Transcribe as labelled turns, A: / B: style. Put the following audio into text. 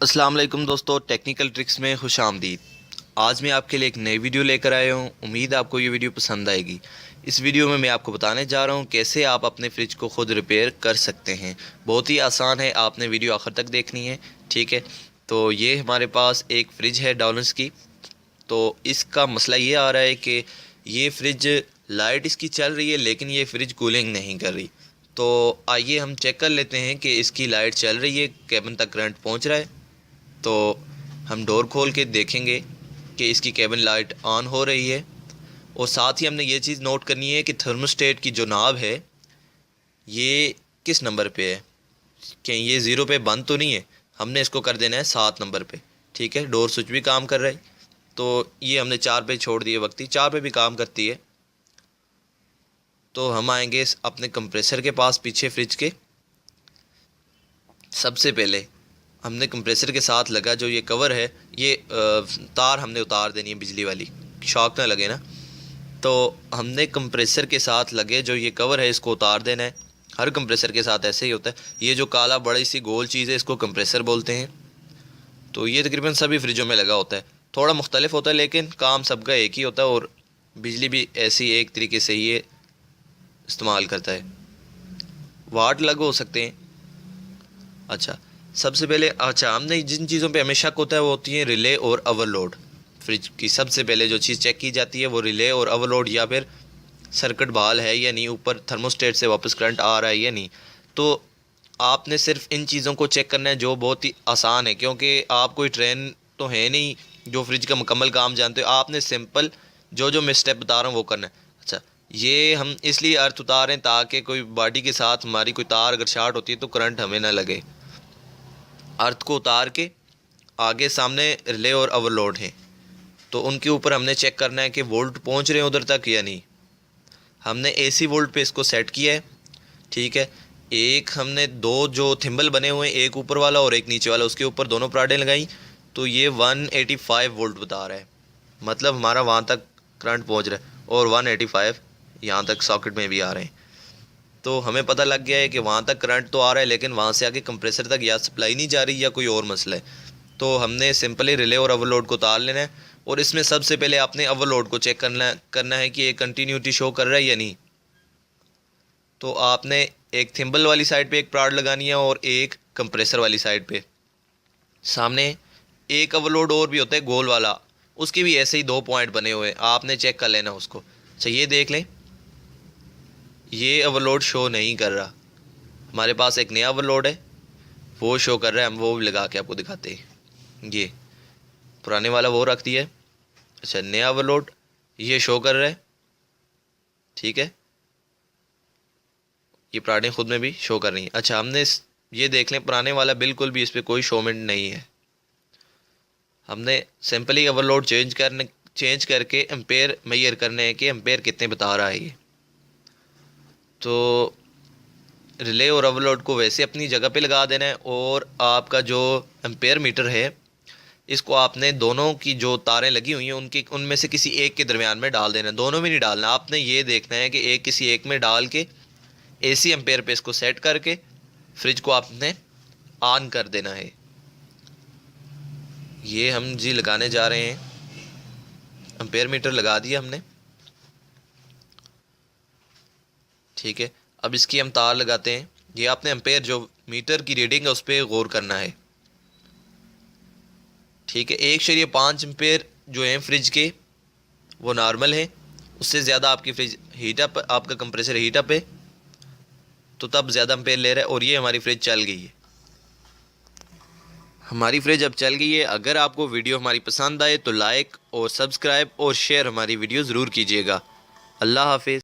A: अस्सलाम वालेकुम दोस्तों, टेक्निकल ट्रिक्स में खुश आमदीद। आज मैं आपके लिए एक नई वीडियो लेकर आया हूँ। उम्मीद है आपको ये वीडियो पसंद आएगी। इस वीडियो में मैं आपको बताने जा रहा हूँ कैसे आप अपने फ्रिज को ख़ुद रिपेयर कर सकते हैं। बहुत ही आसान है, आपने वीडियो आखिर तक देखनी है। ठीक है, तो ये हमारे पास एक फ़्रिज है डॉलर्स की। तो इसका मसला ये आ रहा है कि ये फ्रिज लाइट इसकी चल रही है लेकिन ये फ्रिज कूलिंग नहीं कर रही। तो आइए हम चेक कर लेते हैं कि इसकी लाइट चल रही है, केबिन तक करंट पहुँच रहा है। तो हम डोर खोल के देखेंगे कि इसकी केबिन लाइट ऑन हो रही है। और साथ ही हमने ये चीज़ नोट करनी है कि थर्मोस्टेट की जो नाब है ये किस नंबर पे है, कि ये 0 पे बंद तो नहीं है। हमने इसको कर देना है 7 नंबर पे। ठीक है, डोर स्विच भी काम कर रहा है। तो ये हमने 4 पे छोड़ दिए, वक्ती 4 पे भी काम करती है। तो हम आएंगे अपने कंप्रेसर के पास, पीछे फ्रिज के। सबसे पहले हमने कंप्रेसर के साथ लगा जो ये कवर है, ये तार हमने उतार देनी है बिजली वाली, शॉक ना लगे ना। तो हमने कंप्रेसर के साथ लगे जो ये कवर है इसको उतार देना है। हर कंप्रेसर के साथ ऐसे ही होता है। ये जो काला बड़ी सी गोल चीज़ है इसको कंप्रेसर बोलते हैं। तो ये तकरीबन सभी फ्रिजों में लगा होता है, थोड़ा मुख्तलिफ होता है लेकिन काम सबका एक ही होता है। और बिजली भी ऐसी एक तरीके से ये इस्तेमाल करता है। वाट अलग हो सकते हैं। अच्छा, सबसे पहले हमने जिन चीज़ों पे हमें शक होता है वो होती है रिले और ओवरलोड। फ्रिज की सबसे पहले जो चीज़ चेक की जाती है वो रिले और ओवरलोड, या फिर सर्किट बहाल है या नहीं, ऊपर थर्मोस्टेट से वापस करंट आ रहा है या नहीं। तो आपने सिर्फ इन चीज़ों को चेक करना है, जो बहुत ही आसान है, क्योंकि आप कोई ट्रेन तो है नहीं जो फ्रिज का मुकम्मल काम जानते हो। आपने सिंपल जो जो मैं स्टेप बता रहा हूँ वो करना है। अच्छा, ये हम इसलिए अर्थ उतारें ताकि कोई बॉडी के साथ हमारी कोई तार अगर शार्ट होती है तो करंट हमें ना लगे। अर्थ को उतार के आगे सामने रिले और ओवरलोड हैं, तो उनके ऊपर हमने चेक करना है कि वोल्ट पहुंच रहे हैं उधर तक या नहीं। हमने एसी वोल्ट पे इसको सेट किया है। ठीक है, एक हमने दो जो थिम्बल बने हुए हैं, एक ऊपर वाला और एक नीचे वाला, उसके ऊपर दोनों पराडें लगाई। तो ये 185 वोल्ट बता रहा है, मतलब हमारा वहाँ तक करंट पहुँच रहा है। और 185 यहाँ तक सॉकेट में भी आ रहे हैं। तो हमें पता लग गया है कि वहाँ तक करंट तो आ रहा है लेकिन वहाँ से आगे कंप्रेसर तक या सप्लाई नहीं जा रही या कोई और मसला है। तो हमने सिंपली रिले और ओवरलोड को उतार लेना है। और इसमें सबसे पहले आपने ओवरलोड को चेक करना है कि ये कंटिन्यूटी शो कर रहा है या नहीं। तो आपने एक थिम्बल वाली साइड पे एक प्राड लगानी है और एक कंप्रेसर वाली साइड पे। सामने एक ओवरलोड और भी होता है गोल वाला, उसके भी ऐसे ही 2 पॉइंट बने हुए हैं, आपने चेक कर लेना उसको। अच्छा, ये देख लें, ये ओवरलोड शो नहीं कर रहा। हमारे पास एक नया ओवरलोड है वो शो कर रहा है, हम वो भी लगा के आपको दिखाते हैं। ये पुराने वाला वो रख दिया है। अच्छा, नया ओवरलोड ये शो कर रहा है। ठीक है, ये पुराने खुद में भी शो कर रही हैं। अच्छा, हमने ये देख लें, पुराने वाला बिल्कुल भी इस पर कोई शोमेंट नहीं है। हमने सिंपली ओवरलोड चेंज करके एम्पेयर मेजर करने हैं कि एम्पेयर कितने बता रहा है ये। तो रिले और ओवरलोड को वैसे अपनी जगह पे लगा देना है। और आपका जो एम्पेयर मीटर है इसको आपने दोनों की जो तारें लगी हुई हैं उनमें से किसी एक के दरमियान में डाल देना है। दोनों में नहीं डालना, आपने ये देखना है कि एक किसी एक में डाल के एसी एम्पेयर पे इसको सेट करके फ्रिज को आपने ऑन कर देना है। ये हम जी लगाने जा रहे हैं, एम्पेयर मीटर लगा दिया हमने। ठीक है, अब इसकी हम तार लगाते हैं। ये आपने एम्पेयर जो मीटर की रीडिंग है उस पर गौर करना है। ठीक है, 1.5 एम्पेयर जो है फ्रिज के वो नॉर्मल है। उससे ज़्यादा आपकी फ्रिज हीटअप, आपका कंप्रेसर हीटअप है तो तब ज़्यादा एम्पेयर ले रहा है। और ये हमारी फ्रिज चल गई है। हमारी फ्रिज अब चल गई है। अगर आपको वीडियो हमारी पसंद आए तो लाइक और सब्सक्राइब और शेयर हमारी वीडियो ज़रूर कीजिएगा। अल्लाह हाफिज़।